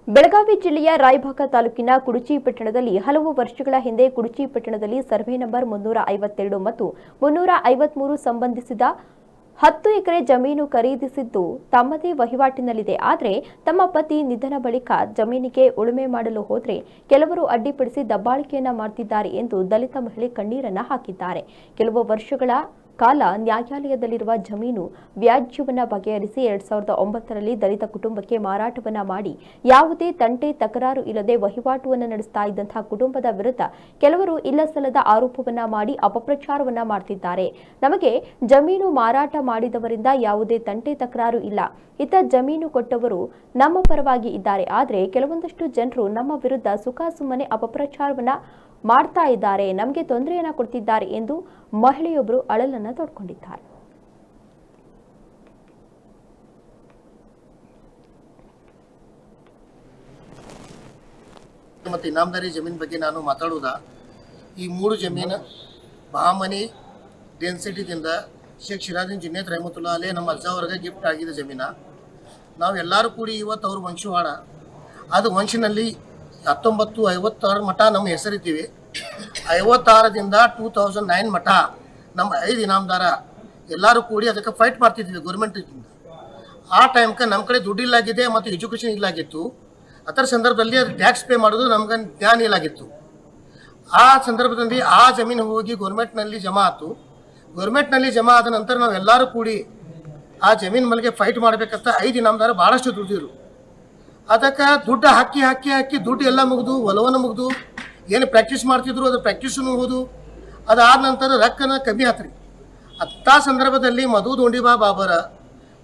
ಬೆಳಗಾವಿ ಜಿಲ್ಲೆಯ ರಾಯಭಾಗ ತಾಲೂಕಿನ ಕುಡುಚಿ ಪಟ್ಟಣದಲ್ಲಿ ಹಲವು ವರ್ಷಗಳ ಹಿಂದೆ ಕುಡುಚಿ ಪಟ್ಟಣದಲ್ಲಿ ಸರ್ವೆ ನಂಬರ್ 352 ಮತ್ತು 353 ಸಂಬಂಧಿಸಿದ 10 ಎಕರೆ ಜಮೀನು ಖರೀದಿಸಿದ್ದು ತಮ್ಮದೇ ವಹಿವಾಟಿನಲ್ಲಿದೆ. ಆದರೆ ತಮ್ಮ ಪತಿ ನಿಧನ ಬಳಿಕ ಜಮೀನಿಗೆ ಉಳುಮೆ ಮಾಡಲು ಹೋದರೆ ಕೆಲವರು ಅಡ್ಡಿಪಡಿಸಿ ದಬ್ಬಾಳಿಕೆಯನ್ನ ಮಾಡುತ್ತಿದ್ದಾರೆ ಎಂದು ದಲಿತ ಮಹಿಳೆ ಕಣ್ಣೀರನ್ನ ಹಾಕಿದ್ದಾರೆ. ಕೆಲವು ವರ್ಷಗಳ ಕಾಲ ನ್ಯಾಯಾಲಯದಲ್ಲಿರುವ ಜಮೀನು ವ್ಯಾಜ್ಯವನ್ನ ಬಗೆಹರಿಸಿ 2009ರಲ್ಲಿ ದಲಿತ ಕುಟುಂಬಕ್ಕೆ ಮಾರಾಟವನ್ನ ಮಾಡಿ ಯಾವುದೇ ತಂಟೆ ತಕರಾರು ಇಲ್ಲದೆ ವಹಿವಾಟುವನ್ನು ನಡೆಸ್ತಾ ಇದ್ದಂತಹ ಕುಟುಂಬದ ವಿರುದ್ಧ ಕೆಲವರು ಇಲ್ಲಸಲ್ಲದ ಆರೋಪವನ್ನ ಮಾಡಿ ಅಪಪ್ರಚಾರವನ್ನ ಮಾಡುತ್ತಿದ್ದಾರೆ. ನಮಗೆ ಜಮೀನು ಮಾರಾಟ ಮಾಡಿದವರಿಂದ ಯಾವುದೇ ತಂಟೆ ತಕರಾರು ಇಲ್ಲ, ಇತ್ತ ಜಮೀನು ಕೊಟ್ಟವರು ನಮ್ಮ ಪರವಾಗಿ ಇದ್ದಾರೆ. ಆದರೆ ಕೆಲವೊಂದಷ್ಟು ಜನರು ನಮ್ಮ ವಿರುದ್ಧ ಸುಖಾಸುಮ್ಮನೆ ಅಪಪ್ರಚಾರವನ್ನ ಮಾಡ್ತಾ ಇದ್ದಾರೆ, ನಮಗೆ ತೊಂದರೆಯನ್ನ ಕೊಡ್ತಿದ್ದಾರೆ ಎಂದು ಮಹಿಳೆಯೊಬ್ಬರು ಅಳಲನ್ನ ತೋಡ್ಕೊಂಡಿದ್ದಾರೆ. ಮತ್ತು ಇನಾಮದಾರಿ ಜಮೀನು ಬಗ್ಗೆ ನಾನು ಮಾತಾಡುವುದಾ, ಈ 3 ಜಮೀನು ಬಹಾಮನಿ ಡೆನ್ಸಿಟಿದಿಂದ ಶೇಖ್ ಸಿರಾಜುದ್ದೀನ್ ಜುನೇದ್ ರಹಮತುಲ್ಲಾ ಅಲೇ ನಮ್ಮ ಅಜ್ಜವರೆಗೆ ಗಿಫ್ಟ್ ಆಗಿದೆ ಜಮೀನ. ನಾವು ಎಲ್ಲರೂ ಕೂಡಿ ಇವತ್ತು ಅವ್ರ ವಂಶವಾಡ ಅದು ವಂಶನಲ್ಲಿ 1956 ಮಠ ನಮ್ಮ ಹೆಸರಿದ್ದೀವಿ. 56ರಿಂದ 2009 ಮಠ ನಮ್ಮ 5 ಇನಾಮದಾರ ಎಲ್ಲರೂ ಕೂಡಿ ಅದಕ್ಕೆ ಫೈಟ್ ಮಾಡ್ತಿದ್ವಿ ಗೌರ್ಮೆಂಟಿಂದ. ಆ ಟೈಮ್ಗೆ ನಮ್ಮ ಕಡೆ ದುಡ್ಡಿಲ್ಲಾಗಿದೆ ಮತ್ತು ಎಜುಕೇಷನ್ ಇಲ್ಲಾಗಿತ್ತು. ಅದರ ಸಂದರ್ಭದಲ್ಲಿ ಅದು ಟ್ಯಾಕ್ಸ್ ಪೇ ಮಾಡೋದು ನಮ್ಗೆ ಜ್ಞಾನ ಇಲ್ಲಾಗಿತ್ತು. ಆ ಸಂದರ್ಭದಲ್ಲಿ ಆ ಜಮೀನು ಹೋಗಿ ಗೌರ್ಮೆಂಟ್ನಲ್ಲಿ ಜಮಾ ಆಯ್ತು. ಗೌರ್ಮೆಂಟ್ನಲ್ಲಿ ಜಮಾ ಆದ ನಂತರ ನಾವು ಎಲ್ಲರೂ ಕೂಡಿ ಆ ಜಮೀನು ಮಲ್ಲಿಗೆ ಫೈಟ್ ಮಾಡಬೇಕಂತ 5 ಇನಾಮದಾರ ಭಾಳಷ್ಟು ದುಡ್ಡಿದ್ರು. ಅದಕ್ಕೆ ದುಡ್ಡು ಹಾಕಿ ದುಡ್ಡು ಎಲ್ಲ ಮುಗಿದು ಹೊಲವನ್ನು ಮುಗಿದು ಏನು ಪ್ರಾಕ್ಟೀಸ್ ಮಾಡ್ತಿದ್ರು ಅದು ಪ್ರಾಕ್ಟೀಸನ್ನು ಹೋದು. ಅದಾದ ನಂತರ ರೊಕ್ಕನ ಕಮ್ಮಿ ಆತ್ರಿ. ಅಂಥ ಸಂದರ್ಭದಲ್ಲಿ ಮಧು ದೋಂಡಿಬಾ ಬಾಬರ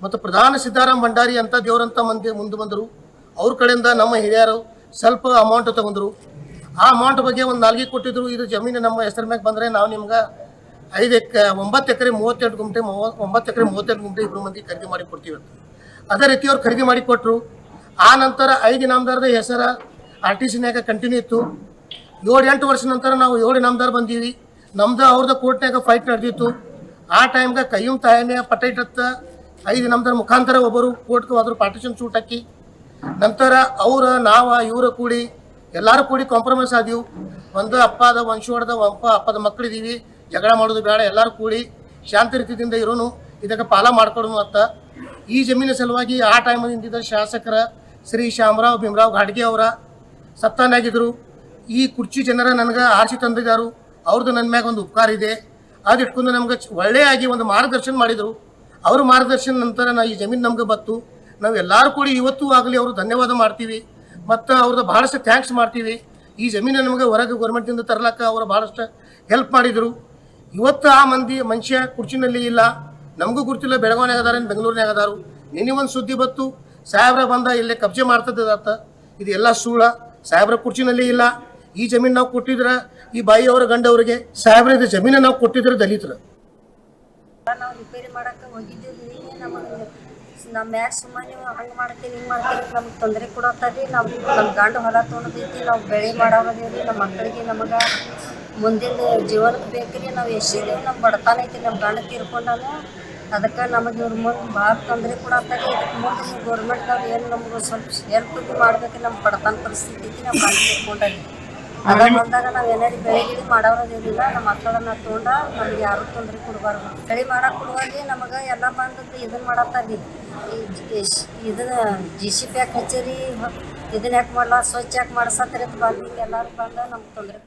ಮತ್ತು ಪ್ರಧಾನ ಸಿದ್ದಾರಾಮ ಭಂಡಾರಿ ಅಂತ ದೇವರಂತ ಮಂದಿ ಮುಂದೆ ಬಂದರು. ಅವ್ರ ಕಡೆಯಿಂದ ನಮ್ಮ ಹಿರಿಯರು ಸ್ವಲ್ಪ ಅಮೌಂಟ್ ತೊಗೊಂಡ್ರು. ಆ ಅಮೌಂಟ್ ಬಗ್ಗೆ ಒಂದು ನಾಲ್ಗೆ ಕೊಟ್ಟಿದ್ರು. ಇದು ಜಮೀನು ನಮ್ಮ ಹೆಸರು ಮ್ಯಾಗ ಬಂದರೆ ನಾವು ನಿಮ್ಗೆ 9 ಎಕರೆ 38 ಗುಂಟೆ 9 ಎಕರೆ 38 ಗುಂಟೆ ಇಬ್ಬರು ಮಂದಿ ಖರೀದಿ ಮಾಡಿ ಕೊಡ್ತೀವಿ ಅಂತ. ಅದೇ ರೀತಿ ಅವ್ರು ಖರೀದಿ ಮಾಡಿ ಕೊಟ್ಟರು. ಆ ನಂತರ 5 ಇನಾಮದಾರದ ಹೆಸರು RTCನ್ಯಾಗ ಕಂಟಿನ್ಯೂ ಇತ್ತು. 7-8 ವರ್ಷ ನಂತರ ನಾವು 7 ಇನಾಮದಾರ ಬಂದೀವಿ. ನಮ್ದು ಅವ್ರದ್ದು ಕೋರ್ಟ್ನಾಗ ಫೈಟ್ ನಡೆದಿತ್ತು. ಆ ಟೈಮ್ಗೆ ಕಯ್ಯೂಮ್ ತಾಯನೇ ಪಟ್ಟೈಟತ್ತ 5 ಇನಾಮದಾರ ಮುಖಾಂತರ ಒಬ್ಬರು ಕೋರ್ಟ್ಗೆ ಹೋದ್ರು ಪಾರ್ಟಿಷನ್ ಸೂಟ್ ಹಾಕಿ. ನಂತರ ಇವರ ಕೂಡಿ ಎಲ್ಲರೂ ಕೂಡಿ ಕಾಂಪ್ರಮೈಸ್ ಆದೀವಿ. ಒಂದು ಅಪ್ಪದ ವಂಶವಾಡದ ಅಪ್ಪದ ಮಕ್ಕಳಿದ್ದೀವಿ, ಜಗಳ ಮಾಡೋದು ಬೇಡ, ಎಲ್ಲರೂ ಕೂಡಿ ಶಾಂತಿ ರೀತಿಯಿಂದ ಇರೋನು, ಇದಕ್ಕೆ ಪಾಲ ಮಾಡ್ಕೊಡೋನು ಅಂತ ಈ ಜಮೀನಿನ ಸಲುವಾಗಿ ಆ ಟೈಮಿಂದ ಶಾಸಕರ ಶ್ರೀ ಶ್ಯಾಮರಾವ್ ಭೀಮರಾವ್ ಘಾಡ್ಗೆ ಅವರ ಸತ್ತಾನಾಗಿದ್ದರು. ಈ ಕುರ್ಚಿ ಜನರ ನನಗೆ ಆರಿಸಿ ತಂದಿದ್ದಾರು. ಅವ್ರದ್ದು ನನ್ನ ಮ್ಯಾಗ ಒಂದು ಉಪಕಾರ ಇದೆ. ಅದು ಇಟ್ಕೊಂಡು ನಮ್ಗೆ ಒಳ್ಳೆಯಾಗಿ ಒಂದು ಮಾರ್ಗದರ್ಶನ ಮಾಡಿದರು. ಅವ್ರ ಮಾರ್ಗದರ್ಶನ ನಂತರ ಈ ಜಮೀನು ನಮ್ಗೆ ಬತ್ತು. ನಾವು ಎಲ್ಲರೂ ಕೂಡಿ ಇವತ್ತೂ ಆಗಲಿ ಅವರು ಧನ್ಯವಾದ ಮಾಡ್ತೀವಿ ಮತ್ತು ಅವ್ರದ್ದು ಭಾಳಷ್ಟು ಥ್ಯಾಂಕ್ಸ್ ಮಾಡ್ತೀವಿ. ಈ ಜಮೀನು ನಮಗೆ ಹೊರಗೆ ಗೌರ್ಮೆಂಟಿಂದ ತರ್ಲಕ್ಕ ಅವರು ಭಾಳಷ್ಟು ಹೆಲ್ಪ್ ಮಾಡಿದರು. ಇವತ್ತು ಆ ಮನುಷ್ಯ ಕುರ್ಚಿನಲ್ಲಿ ಇಲ್ಲ, ನಮಗೂ ಗುರ್ತಿಲ್ಲ. ಬೆಳಗಾವಿನಾಗ ಅದಾರ, ಬೆಂಗಳೂರಿನಾಗ ಅದಾರು. ನಿನ್ನೆ ಒಂದು ಸುದ್ದಿ ಬತ್ತು, ಸಾಹೇಬ್ರ ಬಂದ ಇಲ್ಲೇ ಕಬ್ಜೆ ಮಾಡ್ತದಾತ. ಇದು ಎಲ್ಲ ಸುಳ್ಳ. ಸಾಹೇಬ್ರ ಕುರ್ಚಿನಲ್ಲಿ ಇಲ್ಲ. ಈ ಜಮೀನು ನಾವು ಕೊಟ್ಟಿದ್ರೆ ಈ ಬಾಯಿಯವರ ಗಂಡವರಿಗೆ, ಸಾಹೇಬ್ರ ಇದು ಜಮೀನು ನಾವು ಕೊಟ್ಟಿದ್ರೆ ದಲಿತರು. ನಾವು ರಿಪೇರಿ ಮಾಡಕ್ಕೆ ಹೋಗಿದ್ದೀವಿ. ನಮ್ಮ ಮ್ಯಾಗ ಸುಮ್ಮನೆ ನೀವು ಹಂಗೆ ಮಾಡ್ತೀವಿ ಹಿಂಗೆ ಮಾಡ್ತೀವಿ ನಮ್ಗೆ ತೊಂದರೆ ಕೊಡತ್ತೀವಿ. ನಮ್ಮ ಗಂಡು ಹೊಲ ತೊಗೊಂಡೈತಿ, ನಾವು ಬೆಳೆ ಮಾಡೋದೇವ್ರಿ. ನಮ್ಮ ಮಕ್ಕಳಿಗೆ ನಮಗೆ ಮುಂದಿನ ಜೀವನಕ್ಕೆ ಬೇಕ್ರಿ. ನಾವು ಎಷ್ಟಿದ್ದೇವೆ, ನಮ್ಮ ಬಡತನ ಐತಿ, ನಮ್ಮ ಗಂಡ ತೀರ್ಕೊಂಡಾನು. ಅದಕ್ಕೆ ನಮಗೆ ಇವ್ರ ಮುಂದೆ ಭಾಳ ತೊಂದರೆ ಕೊಡತ್ತಾರೆ. ಇದಕ್ಕೆ ಮುಂದೆ ಗೌರ್ಮೆಂಟ್ದವ್ರು ಏನು ನಮ್ಗೆ ಸ್ವಲ್ಪ ಹೆಲ್ಪ್ ಮಾಡ್ಬೇಕು. ನಮ್ಮ ಬಡತನ ಪರಿಸ್ಥಿತಿ ಐತಿ, ನಮ್ಮ ಗಂಡ ತೀರ್ಕೊಂಡಾಗಿ ಅದ ಬಂದಾಗ ನಾವು ಏನಾರು ಬೆಳೆ ಗಿಳಿ ಮಾಡೋದಿಲ್ಲ. ನಮ್ಮ ಮಕ್ಕಳನ್ನ ತೊಗೊಂಡ ನಮ್ಗೆ ಯಾರು ತೊಂದರೆ ಕೊಡಬಾರ್ದು. ಬೆಳೆ ಮಾಡಕ್ಕೆ ಕೊಡುವಾಗ ನಮಗೆ ಎಲ್ಲ ಬಂದದ್ದು ಇದನ್ನು ಮಾಡತ್ತಾರೆ. ಇದನ್ನ GCP ಯಾಕೆ ಹಚ್ಚೀರಿ, ಇದನ್ನ ಯಾಕೆ ಮಾಡಲ್ಲ, ಸ್ವಚ್ಛ ಯಾಕೆ ಮಾಡಿಸತ್ತಾರೆ ಅಂತ ಬಂದು ಎಲ್ಲರೂ ಬಂದ ನಮ್ಗೆ ತೊಂದರೆ